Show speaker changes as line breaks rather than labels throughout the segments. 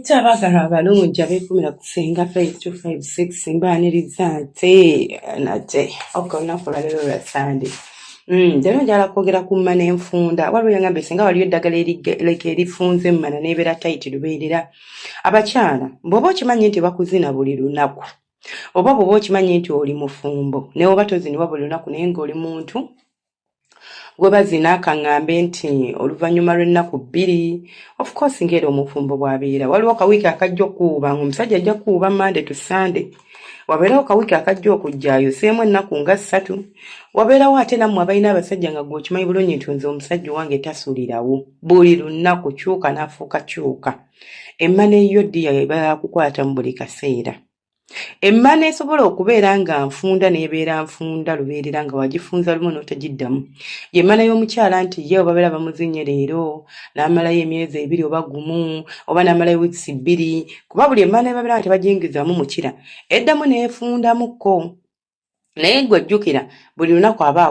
Tabagala abalungi abeekumira kusenga 5256 mbaaniriza nate olunaku lwaleero lwa Sande. Jano njala kwogera ku mmana enfunda waliwo yangambye singa waliyo eddagala erifunze emmana n'ebeera tayiti lubeerera abakyala bw'oba okimanyi nti bakuzina buli lunaku oba bw'oba okimanyi nti oli mufumbo naye oba tozinibwa buli lunaku naye ng'oli muntu gwe bazina akaŋŋambe nti oluvannyuma lw'ennaku 2 of course ng'era omufumbo bw'abeera waliwo akawiiki akajja okuwuba ng'omusajja ajja kuwuba Monday to Sunday wabeerawo akawiiki akajja okujja ayoseemu ennaku nga 3 wabeerawo ate nammwe abalina abasajja nga gw'okimanyi bulungi nti nze omusajja wange tasulirawo buli lunaku kyuka n'afuuka kyuka emmana eyo ddi yabeera kukwata mu buli kaseera. Emmana esobola okubeera nga nfunda n'ebeera nfunda lubeerera nga wagifunza lumu n'otagiddamu. Y'emmana y'omukyala nti ye babeera bamuzinye leero n'amalayo emyezi 2 oba gumu oba n'amalayo weeks 2 kuba buli emmana ebabeera nti bagiyingizamu mukira eddamu n'efundamukko. Naye gwe jjukira buli lunaku aba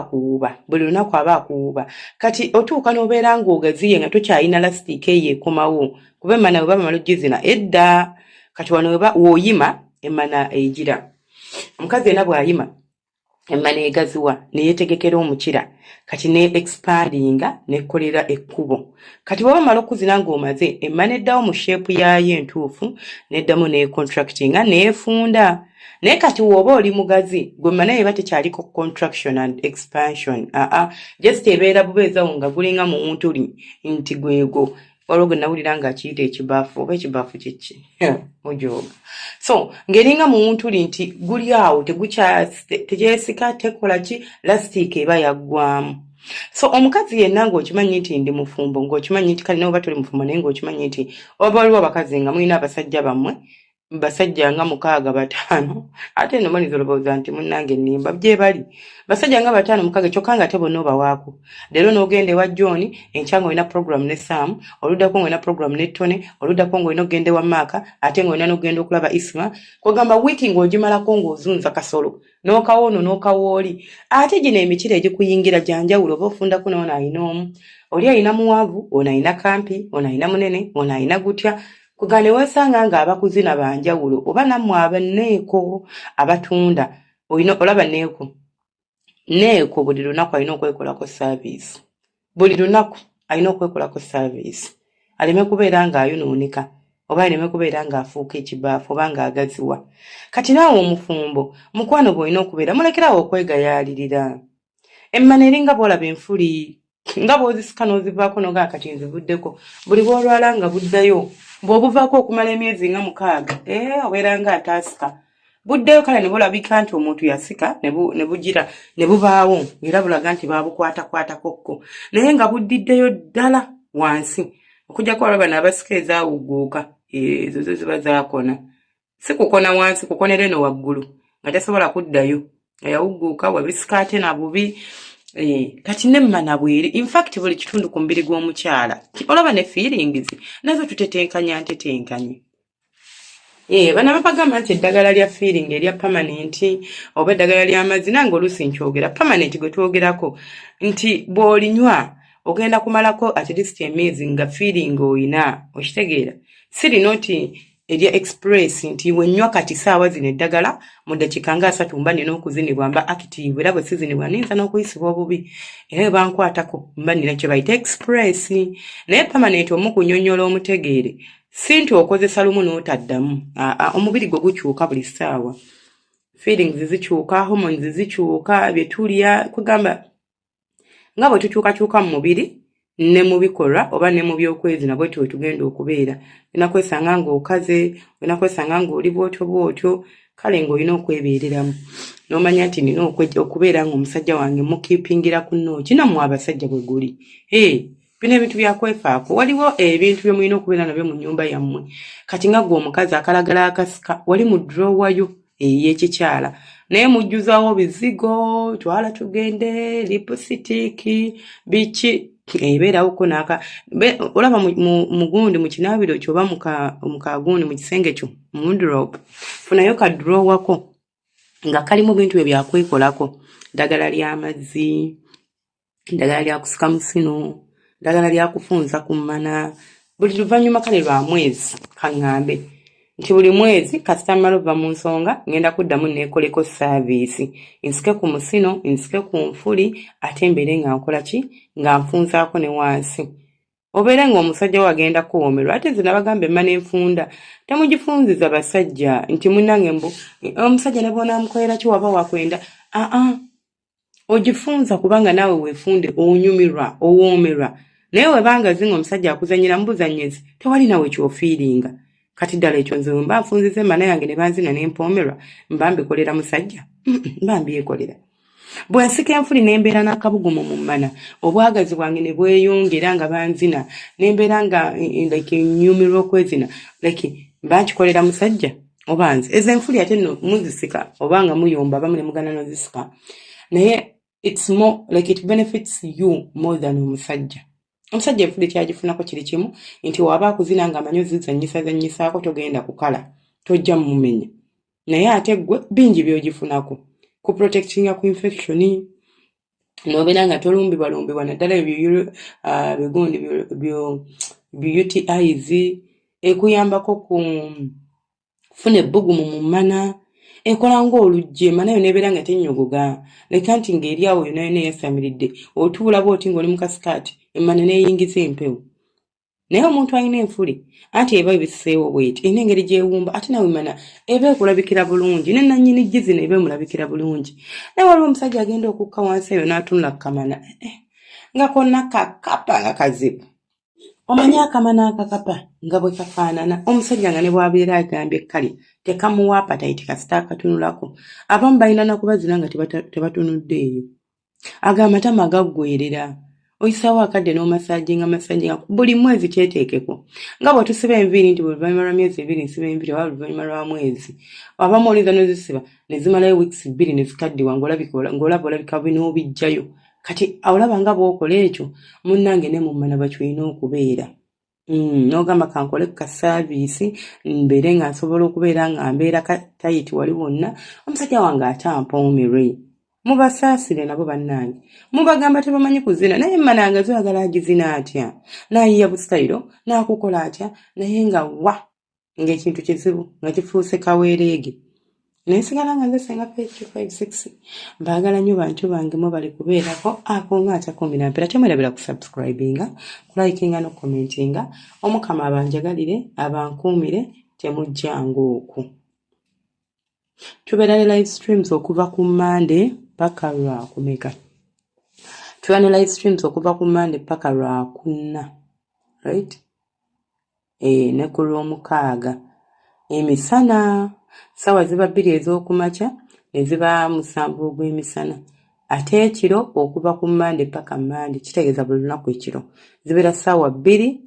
akuwuuba kati otuuka n'obeera ng'ogaziye nga tokyalina lasitiika eyo ekomawo kuba emmana bwe bamala ogizina edda kati wano w'oyima emmana egira. Omukazi yenna bw'ayima emmana egaziwa neyetegekera omukira kati ne expandinga nekolera ekkubo. Kati bw'oba mala okuzina ng'omaze emmana eddawo mu shape yaayo entuufu neddamu ne contractinga neefunda. Naye kati w'oba oli mugazi gwe emmana eba tekyaliko contraction and expansion just ebeera bubeezawo nga gulinga mu ntuli nti gwego waliwo gwe nawulira ng'akiyita ekibaafu oba ekibaafu kiki mujooga. So ng'eringa mu ntuli nti guli awo tekyesika tekola ki lasitiika eba yaggwamu. So omukazi yenna ng'okimanyi nti ndi mufumbo ng'okimanyi nti kale n'oba toli mufumbo naye ng'okimanyi nti oba waliwo abakazi nga mulina abasajja bammwe basajja nga 6-5 ate no mani zolobooza nti munnange nnimba bye bali basajja nga 5-6 kyokka nga te bonna obawaako. Leero n'ogenda ewa John enkya ng'olina program ne Sam oluddako ng'olina program ne Tony oluddako ng'olina okugenda ewa Maaka ate ng'olina n'ogenda okulaba Isma kwegamba wiiki ng'ogimalako ng'ozunza kasolo n'okawoono n'okawooli ate gino emikira egikuyingira gyanjawulo oba ofundako n'ono ayina omu oli ayina muwanvu ono ayina kampi ono ayina munene ono ayina gutya kugane wasanga nga abakuzina banjawulo oba nammwe abaneeko abatunda olina olaba neeko buli lunaku alina okwekolako service buli lunaku alina okwekolako service aleme kubeera ng'ayonoonika oba aleme kubeera ng'afuuka ekibaafu oba ng'agaziwa. Kati naawe omufumbo mukwano gw'olina okubeera mulekerawo okwegayaalirira emmana eringa bw'olaba enfuli nga bw'ozisika n'ozivaako n'ogaa kati nzivuddeko buli bw'olwala nga buddayo bw'obuvaako okumala emyezi nga 6 obeera nga ataasika buddeyo kale ne bulabika nti omuntu yasika ne bugira ne bubaawo era bulaga nti baabukwatakwatako naye nga buddiddeyo ddala wansi okujjako olaba n'abasika ezaawugguuka ezo zo ziba zaakona si kukona wansi kukonera eno waggulu nga tasobola kuddayo yawugguuka wabisika ate na bubi. Kati nemmana bweri in fact buli kitundu ku mubiri gw'omukyala olaba ne feelings nazo tutetenkanya ntetenkanye. Bana bapagamba nti eddagala lya feeling erya permanent oba eddagala ly'amazzi nange oluusi nkyogera permanent gwe twogerako nti bw'olinywa ogenda kumalako at least emyezi nga feeling oyina okitegeera sirina nti erya express nti wennywa kati saawa zino eddagala mu ddakiika nga 3 mba nina okuzinibwa mba active era bwe sizinibwa ninza n'okuyisibwa obubi era bankwatako mba nina kye bayita express. Naye permanent omukunnyonnyola omutegeere si nti okozesa lumu n'otaddamu omubiri gwe gukyuka buli ssaawa feelings zikyuka hormones zikyuka bye tulya kugamba nga bwe tukyukakyuka mu mubiri ne mu bikolwa oba ne mu by'okwezi nabwe tugenda okubeera olina kwesanga ng'okaze olina kwesanga ng'oli bwotyo kale ng'olina okwebeereramu n'omanya nti nina okubeera ng'omusajja wange mukiipingira ku nnooki nammwe abasajja bwe guli bino ebintu byakwefaako waliwo ebintu bye mulina okubeera nabyo mu nnyumba yammwe kati nga gwe omukazi akalagala akasika wali mu drowayo ey'ekikyala naye mujjuzaawo bizigo twala tugende lipusitiiki biki ebeerawoko olaba mugundi mu kinaabiro kyo oba mu kagundi mu kisenge kyo mu wardrobe funayo kadrowako nga kalimu bintu bye byakwekolako ddagala ly'amazzi ddagala lya kusika musino ddagala lya kufunza ku mmana buli luvannyuma kale lwa mwezi kaŋŋambe nti buli mwezi kasita mmala ova mu nsonga ngenda kuddamu neekoleko saaviisi nsike ku musino nsike ku nfuli ate mbeere nga nkola ki nga nfunzaako ne wansi obeere ng'omusajja wagenda kuwoomerwa ate nze nabagamba emma n'enfunda temugifunziza basajja nti munnange mbu omusajja ne bw'onaamukolera ki waba wakwenda ogifunza kubanga naawe weefunde onyumirwa owoomerwa naye webanga zinga omusajja akuzanyira mubuzannyezi tewali nawe kyofiiringa kati ddala ekyo nze mba nfunziza emmana yange ne banzina n'empoomerwa mba mbikolera musajja mba mbyekolera bwe nsika enfuli n'embeera n'akabugumu mu mmana obwagazi bwange ne bweyongera nga banzina n'embeera nga nyumirwa okwezina mba nkikolera musajja oba nze ezo enfuli ate nno muzisika oba nga muyomba abamu ne mugana nozisika naye it's more like it benefits you more than omusajja enfuli kyagifunako kiri kimu nti waba akuzina nga amanyi ozizanyisaako togenda kukala tojja mumenya naye ate gwe bingi byogifunako ku protectinga ku infection nobeera nga tolumbibwalumbibwa naddala bigundi UTIs ekuyambako kufuna ebbugumu mu mmana ekola ng'oluggi emmana yo nebeera nga tennyogoga leka nti ng'eri awo yonna yonna eyasamiridde otuula bw'oti ng'oli mu kasikaati emmana neeyingiza empewo naye omuntu alina enfuli anti eba ebiseewo bweti erina engeri gyewumba ate nawe emmana eba ekulabikira bulungi ne nannyini ggi zino eba emulabikira bulungi naye waliwo omusajja agenda okukka wansi eyo n'atunula kukamana nga konna kakapa nga kazibu omanyi akamana akakapa nga bwe kafaanana omusajja nga ne bw'abeera agambye kale tekamuwa apatayiti kasita akatunulako abamu balina nakubazina nga tebatunudde eyo agamba matama gaggwerera oyisaawo akadde n'omasaajinga buli mwezi kyeteekeko nga bwe tusiba enviiri nti buli luvannyuma lwa myezi 2 nsiba enviiri oba luvannyuma lwa mwezi abamu oliza n'ozisiba ne zimalayo wiiki 2 ne zikaddiwa ng'olaba olabika n'obijjayo kati olaba nga bw'okola ekyo munnange ne mu mmana bakyolina okubeera n'ogamba kankole ka saaviisi mbeere nga nsobola okubeera nga mbeera katayiti wali wonna omusajja wange atampoomerwe mubasaasire nabo bannange mubagamba tebamanyi kuzina naye emmananga zoyagala agizina atya n'ayiya busitayiro n'akukola atya naye nga ng'ekintu kizibu nga kifuuse kaweereege nensigala nga nze Senga Page 256 mbaagala nnyo bantu bange mubali kubeerako akongaata 12 temwerabira kusubscribinga kulikinga n'okumentinga omukama abanjagalire abankuumire temujjangu oku tubeera ne live streams okuva ku Monday paka lwakumeka tubeera ne live streams okuva ku Monday paka lwakuna right ne ku lwomukaaga emisana sawa ziba 2 ez'okumakya ne ziba 7 ogw'emisana ate ekiro okuva ku Monday paka Monday kitegeeza buli lunaku ekiro zibeera sawa 2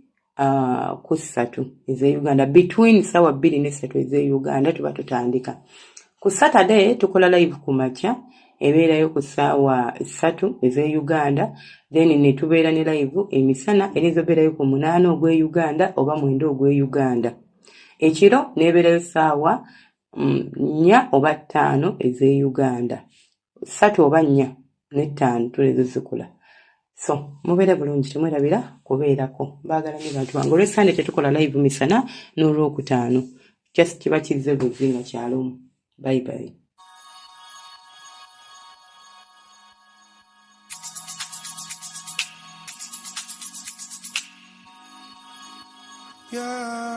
ku 3 ez'Uganda between sawa 2 ne 3 ez'Uganda tuba tutandika ku Saturday tukola live ku makya ebeerayo ku sawa 3 ez'Uganda then ne tubeera ne live emisana erizobeerayo ku 8 ogw'Uganda oba 9 ogw'Uganda ekiro nebeerayo sawa 4 oba 5 ez'Uganda 3 oba 4 ne 5 tulezo zikola so mubeere bulungi temwerabira kubeerako baagala ne bantu bange olw'Esande tetukola live misana n'olwokutaano just kiba kizze buzinga kyalomu bye bye yeah.